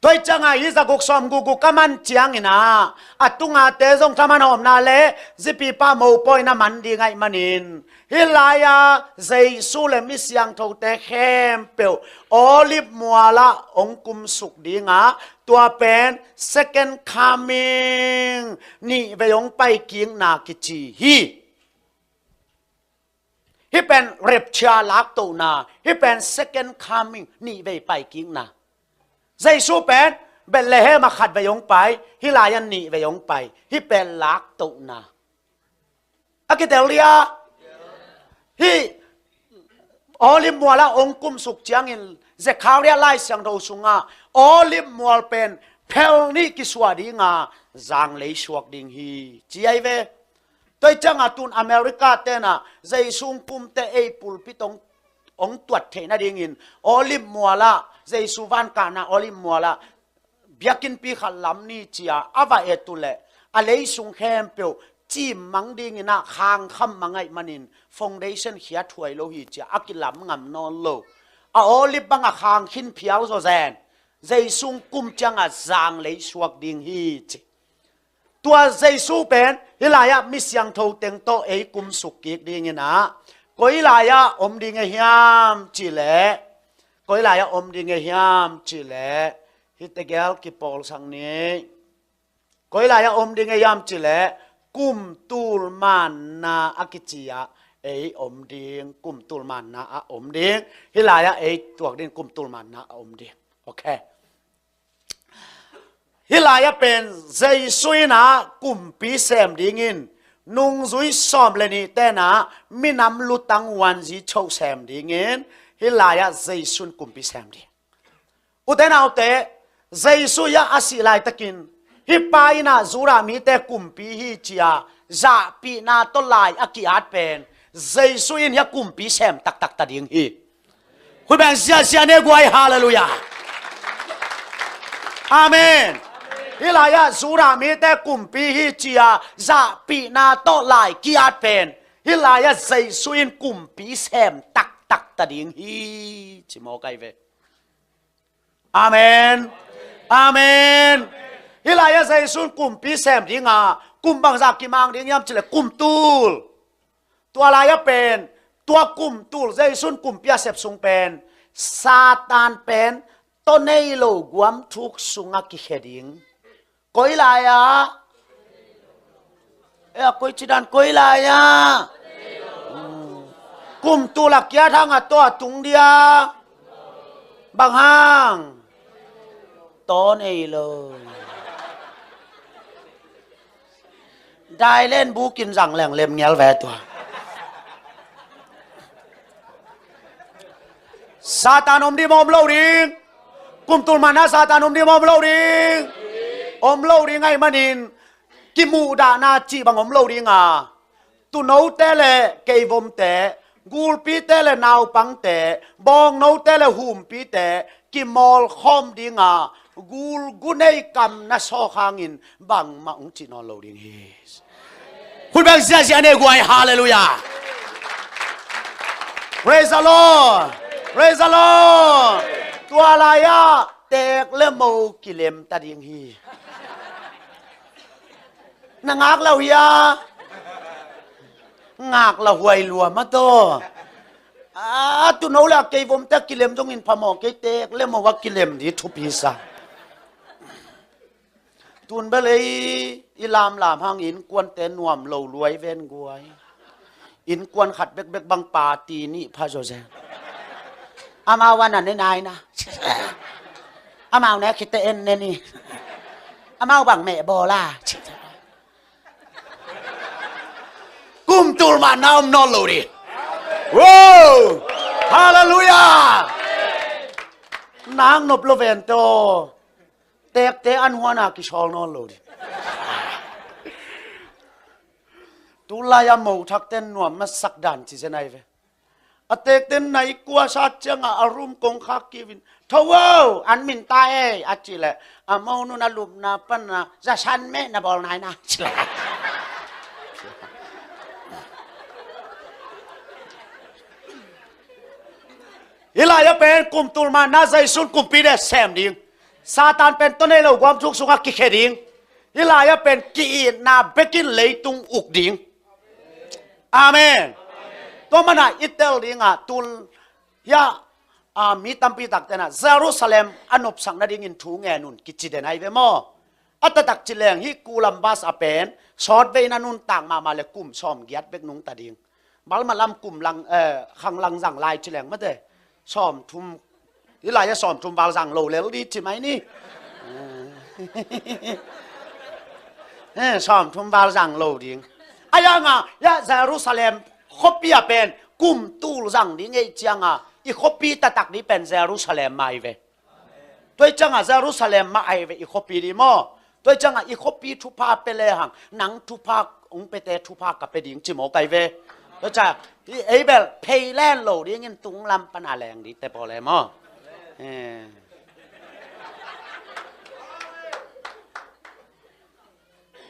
toy changa hi za gok som gu gu kaman chiang ina atunga te jong thaman hom na le zipi pa mo poi na man di ngai manin hilaya jaisu le mi siang tho te khem pe olive muala ongkum suk dinga tua pen second coming ni ve yong pai king na ki chi hiเป็นเร็บชาลักตัวนาที่เป็น second coming นี่ไปไปกิ้งนะใจสู้เป็นเบลเลเฮมาขัดไปยงไปที่ลายันนี่ไปยงไปที่เป็นลักตัวนาอากิเตเลียที่ออลิมมัวละองคุมสุกจังอินเจคาวเรียไล่เสียงเราสุงาออลิมมัวเป็นเพลนี่กิสวาดีงาจางเลยสวกดิงฮีจีไอเวตัวจังอาตุนอเมริกาเตนะใจซุงกุมเตเอปุลพิตองตรวจเทนะดิ่งอินออลิมมัวละใจสุวรรณกานะออลิมมัวละเบียกินปีขันลำนี่จีอาอาวาเอตุเลอะไรสุงแคมเปียวจีมังดิ่งอินะคางคำมังไงมันินฟองเดชั่นเขียถวยโลหิตจีอากิลำงำนอนโลออลิบังอาคางขินเพียวโซแซนใจซุงกุมจังอาจางเลยสวกดิ่งฮีจีตัวเจสูเป็นฮิลายะมิสยังโทเต็งโตเอกุมสุกิกดีงี้นะก็ฮิลายะอมดีเงียมจิเลก็ฮิลายะอมดีเงียมจิเลฮิตเกลกิปอลสังนี้ก็ฮิลายะอมดีเงียมจิเลกุมตูลมันนาอากิจิยะเออมดีกุมตูลมันนาอมดีฮิลายะเอตัวดินกุมตูลมันนาอมดีโอเคฮิลายะเป็นใจซุยนะกุมปีแซมดิ่งอินนุงซุยซ้อมเลยนี่แต่นะมีน้ำลุตังวันจีโชว์แซมดิ่งอินฮิลายะใจซุนกุมปีแซมดิ่งอุตนาอุตใจซุยะอาศิลายตะกินฮิปายนะจูรามีแต่กุมปีฮิจียาจะปีนาต้นลายอากิอาตเป็นใจซุยนยะกุมปีแซมตักตักตะดิ่งฮีคุณแบ่งเสียเนกวยฮาเลลูยาอาเมนฮิลายะสุรามีแต่กุมปีฮิจียาจะปีนาโตลายกิอาตเป็นฮิลายะใจสุยนกุมปีแซมตักตักตะดิ่งฮีจิโมไกเวอาเมนอาเมนฮิลายะใจสุนกุมปีแซมดิ่งากุมบางจากกิมังดิ่งยามจิเลกุมตูลตัวลายะเป็นตัวกุมตูลใจสุนกุมปีแซมสุงเป็นซาตานเป็นต้นเนโลกวมทุกสุงากิเขดิงกอยลายะกอยจิดันกอยลายะกุมตุลักยะทางอัตตัวตุงเดียบางห้างต้นเอโลได้เล่นบูกินสั่งแหล่งเล็มเงี้ยแวตัวซาตานอมดีมอมโลดิงกุมตุลมานะซาตานอมดีมอมโลดิงอมโลดิงไงมันินกิมูดานาจีบังอมโลดิงาตุโนเตเลเกยวมเตกูลปีเตเลนาวปังเตบองโนเตเลหุมปีเตกิมอลคอมดิงากูลกุเนกัมนาโซคางินบังมาอุจินอโลดิงฮีคุณแบงเสียเนกวยฮาเลลูยา Praise the Lord Praise the Lord ตัวอะไรอะเตกเลโมกิเลมตะดิงฮีนางากเราเฮียงากเราหวยลัวมาโตตุนเอาละเกยวมตะกิเลมจงอินพะหมอเกเตกเลโมว่ากิเลมดีทุปีซะตุนเบเลยอิลามลามหางอินกวนเตนวมโลรวยเว้นกวยอินกวนขัดเบกบังปาตีนี่พระโจเซอามาวันนั้นนายนะอามาเนี่ยคิดเตเอ็นเนี่ยนี่อามาบังแม่บอล่ากุมตูลมานามนอลโลดีว้าวฮาเลลูยานางนบโลเวนโตเตกเตอันหัวนากิชอลนอลโลดีตุลายามูทักเต้นนวมมาสักดันที่เจนไอเวอเตกเต้นไหนกัวชาเจงอารุมกงคักกิวินทว่าอันมินตาเออาจิเลอามานุนาลุมนาปันนาจะชันเมนาบอลนายนะจิเลฮิลายะเป็นกุมตุลมานาใจสุนกุมปีเดแซมดิง ซาตานเป็นต้นให้เราความทุกข์สุขกิเคดิงฮิลายะเป็นกีนาเบกินเลยตุงอุกดิงอาเมนตัวมันอ่ะอิตเตลดิงอ่ะตุลยามีตัมปีตักเตนะเยรูซาเล็มอนุปสังนาดิงินทูงแงนุนกิจิเดนไอเวมออัตตักจิเลงฮิกูลัมบาสอเป็นชอดเวนันุนต่างมาเลกุมชอมเกียดเบกนุงตาดิงบัลมาลำกุมลังขังลังสั่งลายจิเลงมาเตชอมทุมฮิลายะชอมทุมบาลสั่งโลเลลดีใช่ไหมนี่ชอมทุมบาลสั่งโลดิงอายังอ่ะยะเยรูซาเล็มคบปีเป็นกุมตูลสั่งดิงไอจังอ่ะอีคบปีตะตักนี้เป็นเยรูซาเล็มมาอีเวด้วยจังอ่ะเยรูซาเล็มมาไอเวอีคบปีดีมั้งด้วยจังอ่ะอีคบปีทุพาเปเลยหังหนังทุพาองเปเตทุพากับไปดิงจิโมไกเวแล้วจ้ะไอเบลเพย์แลนด์โลดิงินตุงลำปนาแรงดีแต่พอแล้วมั้ง